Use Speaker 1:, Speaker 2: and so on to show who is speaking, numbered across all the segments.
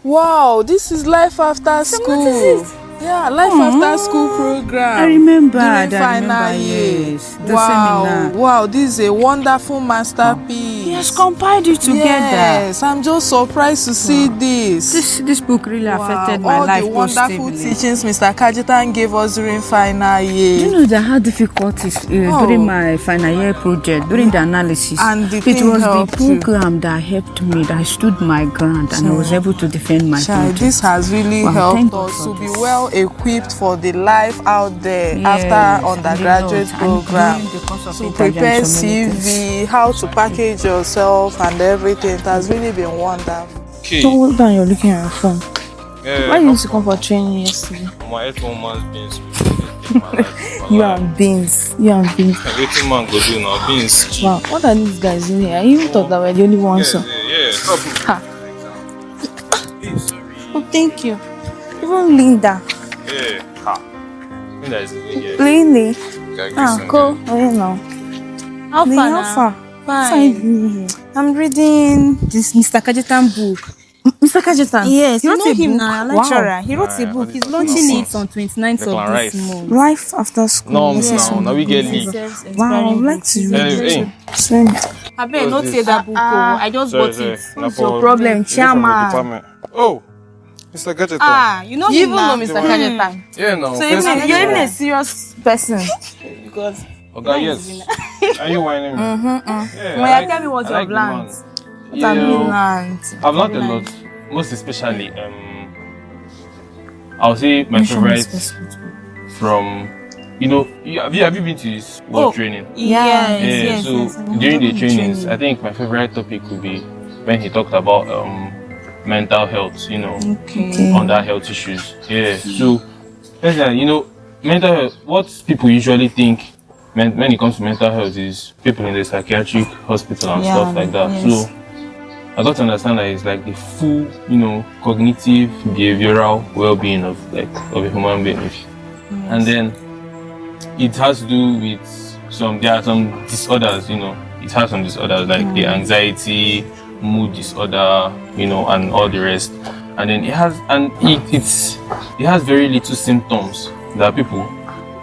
Speaker 1: Wow, this is life after school.
Speaker 2: What is it?
Speaker 1: Yeah, life after school program.
Speaker 2: I remember.
Speaker 1: During final year.
Speaker 2: Yes, the
Speaker 1: Wow,
Speaker 2: seminar.
Speaker 1: wow, this is a wonderful masterpiece.
Speaker 2: He has compiled it together.
Speaker 1: Yes, I'm just surprised to see this.
Speaker 2: This book really affected my
Speaker 1: all
Speaker 2: life
Speaker 1: the wonderful
Speaker 2: positively.
Speaker 1: teachings Mr. Kajitan gave us during final year.
Speaker 2: Do you know that how difficult it is during my final year project, during the analysis?
Speaker 1: And the
Speaker 2: it
Speaker 1: thing
Speaker 2: was the
Speaker 1: helped you.
Speaker 2: program that helped me, that I stood my ground and I was able to defend my project.
Speaker 1: This has really helped us to be well equipped for the life out there after undergraduate program. To prepare CV, how to package yourself and everything. It has really been wonderful.
Speaker 3: Okay.
Speaker 4: So hold on, you're looking at your phone.
Speaker 3: Yeah,
Speaker 4: Why you used to come for training yesterday?
Speaker 3: my 8 months beans.
Speaker 4: You and beans.
Speaker 3: Everything man go do now, beans.
Speaker 4: Wow, what are these guys doing here? I even thought that we're the only ones.
Speaker 3: Yeah. Stop.
Speaker 4: Ha. Oh, thank you. Even Linda.
Speaker 3: Yeah. Ha. Linda is living here.
Speaker 4: Really?
Speaker 3: Ah,
Speaker 4: cool. Oh, you know.
Speaker 5: How far now?
Speaker 4: How far?
Speaker 5: Fine. I'm reading this Mr. Kajitan book.
Speaker 4: Mr. Kajitan?
Speaker 5: Yes,
Speaker 4: he
Speaker 5: you
Speaker 4: wrote
Speaker 5: know
Speaker 4: a
Speaker 5: him
Speaker 4: book.
Speaker 5: now,
Speaker 4: Wow.
Speaker 5: lecturer. He wrote a book. He's launching it on 29th of this month.
Speaker 4: Life after school.
Speaker 3: No, now we get leave.
Speaker 4: Wow, I'd like to read
Speaker 3: Hey.
Speaker 4: Same.
Speaker 5: I better not say that book. I just bought it.
Speaker 3: What's
Speaker 4: your problem, chairman?
Speaker 3: Oh, Mr. Gadget.
Speaker 5: You know
Speaker 4: You
Speaker 5: him
Speaker 4: even
Speaker 5: now.
Speaker 4: know Mr. Kajitan.
Speaker 3: Yeah, no.
Speaker 4: So you're even a serious person.
Speaker 5: Because
Speaker 3: Okay, yes. Are you whining me? Yeah,
Speaker 4: Well, tell me what
Speaker 3: I
Speaker 4: you've
Speaker 3: the
Speaker 4: learned.
Speaker 3: man.
Speaker 4: What have you learned?
Speaker 3: I've learned a lot. Most especially, I'll say my favorite from, have you been to this work training?
Speaker 5: yes.
Speaker 3: So during the trainings, I think my favorite topic would be when he talked about mental health, under health issues. Yeah. So, mental health, what people usually think when it comes to mental health is people in the psychiatric hospital and stuff like that. So I got to understand that it's like the full, cognitive, behavioral well-being of a human being. And then it has to do with there are some disorders, it has some disorders like the anxiety, mood disorder, and all the rest. And then it has very little symptoms that people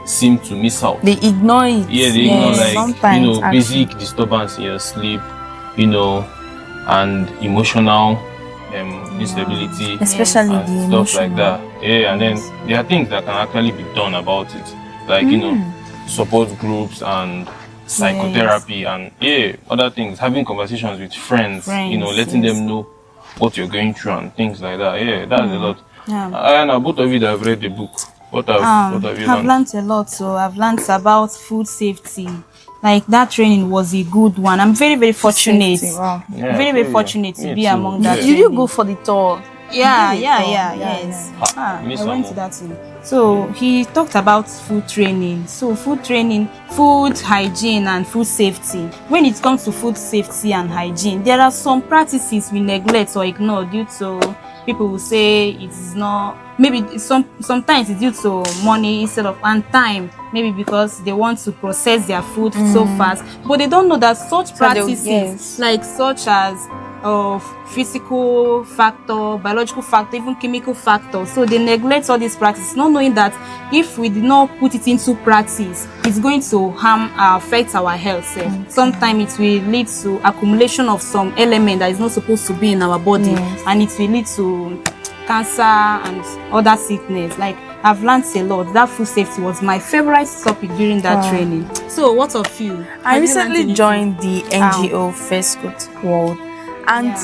Speaker 3: seem to miss out.
Speaker 4: They ignore it.
Speaker 3: Yeah, they ignore
Speaker 4: sometimes,
Speaker 3: basic disturbance in your sleep, and emotional instability,
Speaker 4: especially
Speaker 3: and
Speaker 4: the
Speaker 3: stuff like that. Yeah, and then there are things that can actually be done about it, like support groups and psychotherapy and other things. Having conversations with friends, letting them know what you're going through and things like that. Yeah, that's a lot. And both of you that have read the book, what have you
Speaker 5: I've
Speaker 3: learned?
Speaker 5: learned a lot. So I've learned about food safety. Like that training was a good one. I'm very, very fortunate.
Speaker 4: Wow.
Speaker 3: Yeah,
Speaker 5: Very fortunate to be among that.
Speaker 4: Did you go for the tour?
Speaker 5: Yes. I went to that too. So he talked about food training. So food training, food hygiene and food safety. When it comes to food safety and hygiene, there are some practices we neglect or ignore due to people will say it is not, maybe sometimes it's due to money instead of and time, maybe because they want to process their food so fast, but they don't know that such practices like such as physical factor, biological factor, even chemical factor, so they neglect all these practices, not knowing that if we did not put it into practice, it's going to affect our health. Sometimes it will lead to accumulation of some element that is not supposed to be in our body, and it will lead to cancer and other sickness. Like I've learned a lot. That food safety was my favorite topic during that training. So what of you?
Speaker 4: I recently joined the NGO First COTE World, and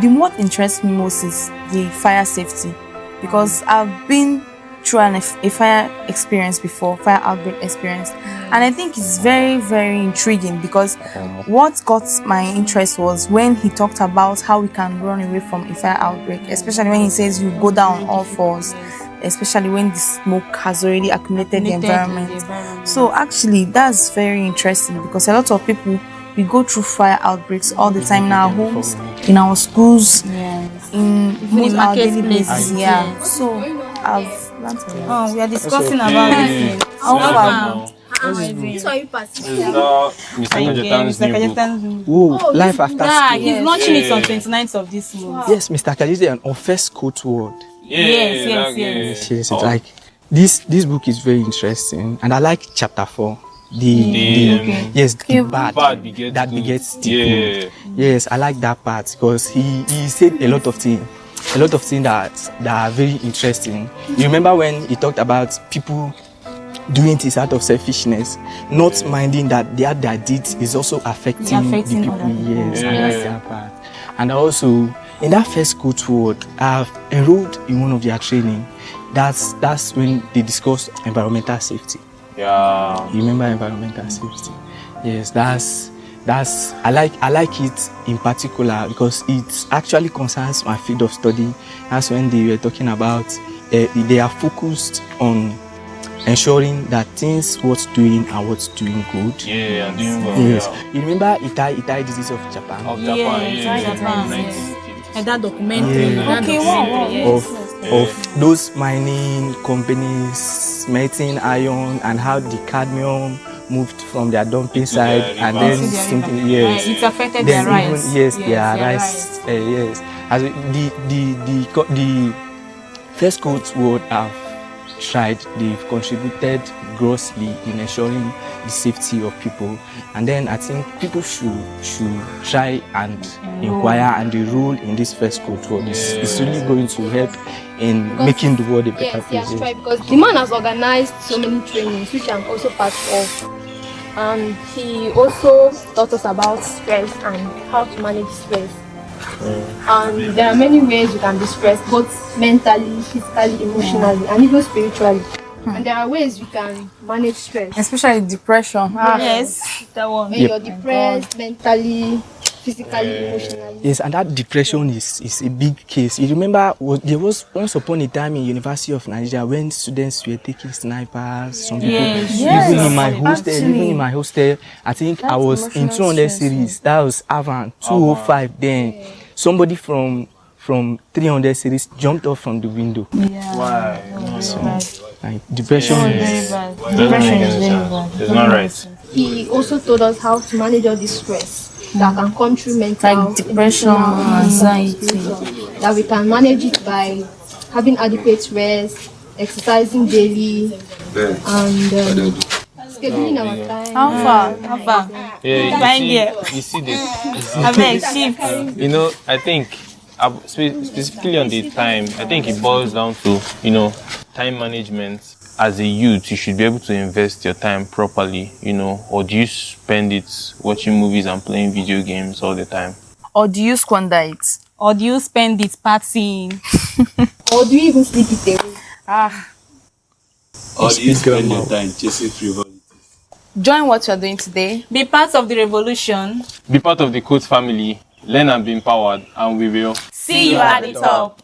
Speaker 4: the what interests me most is the fire safety, because I've been through a fire experience before, fire outbreak experience, and I think it's very, very intriguing, because what got my interest was when he talked about how we can run away from a fire outbreak, especially when he says you go down on all fours, especially when the smoke has already accumulated the environment. So actually that's very interesting, because a lot of people, we go through fire outbreaks all the time in our homes, in our schools, in most our daily basis. So I've learned a lot.
Speaker 5: We are discussing about this.
Speaker 6: This one you pass.
Speaker 3: Mr. Kajetan's new book.
Speaker 7: Oh, life after school.
Speaker 5: He's launching it on 29th of this month.
Speaker 6: Wow.
Speaker 7: Yes, Mr. Kajite on first COTE word.
Speaker 5: Yes.
Speaker 7: Like this book is very interesting, and I like chapter 4. The bad that begets the good. Yes, I like that part because he said a lot of things that are very interesting. You remember when he talked about people doing this out of selfishness, not minding that their deeds is also affecting the people. Yes, I like that part. And also in that first COTE word, I've enrolled in one of their training. That's when they discuss environmental safety.
Speaker 3: Yeah.
Speaker 7: You remember environmental safety? Yes, that's I like it in particular because it actually concerns my field of study. That's when they were talking about they are focused on ensuring that things what's doing and what's doing good.
Speaker 3: Yeah, and doing well.
Speaker 7: Yes.
Speaker 3: Yeah.
Speaker 7: You remember Itai disease of Japan?
Speaker 5: And that documentary.
Speaker 7: Of those mining companies smelting iron and how the cadmium moved from their dumping side and then something. Yes,
Speaker 5: it affected their rice.
Speaker 7: Their rice. Yes, as the first COTE word have tried, they've contributed grossly in ensuring the safety of people, and then I think people should try and inquire, and the role in this first COTE word is really going to help in making the world a better place.
Speaker 6: Yes, right, because the man has organized so many trainings which I'm also part of, and he also taught us about stress and how to manage stress. And there are many ways you can be stressed, both mentally, physically, emotionally, and even spiritually. And there are ways you can manage stress,
Speaker 4: especially depression.
Speaker 5: Yes, that one.
Speaker 6: when you're depressed, mentally, physically, emotionally.
Speaker 7: Yes, and that depression is a big case. You remember there was once upon a time in University of Nigeria when students were taking snipers, some people, even in my hostel, I think I was in 200 series. That was Avant 205 then. Somebody from 300 series jumped off from the window.
Speaker 3: Why?
Speaker 7: So, like, depression is
Speaker 5: very bad.
Speaker 3: Depression is very bad. It's not right.
Speaker 6: He also told us how to manage all this stress that can come through mental,
Speaker 4: Like depression,
Speaker 6: emotional,
Speaker 4: anxiety.
Speaker 6: that we can manage it by having adequate rest, exercising daily, and scheduling our time.
Speaker 5: How far?
Speaker 3: Yeah, you see this.
Speaker 5: I beg, shift.
Speaker 3: You know, I think specifically on the time, I think it boils down to, time management. As a youth, you should be able to invest your time properly, or do you spend it watching movies and playing video games all the time?
Speaker 4: Or do you squander it?
Speaker 5: Or do you spend it partying?
Speaker 6: Or do you even sleep it away?
Speaker 8: Or do you spend your time chasing frivolities?
Speaker 4: Join what you're doing today.
Speaker 5: Be part of the revolution.
Speaker 3: Be part of the COTE family. Learn and be empowered, and we will
Speaker 5: See you at the top.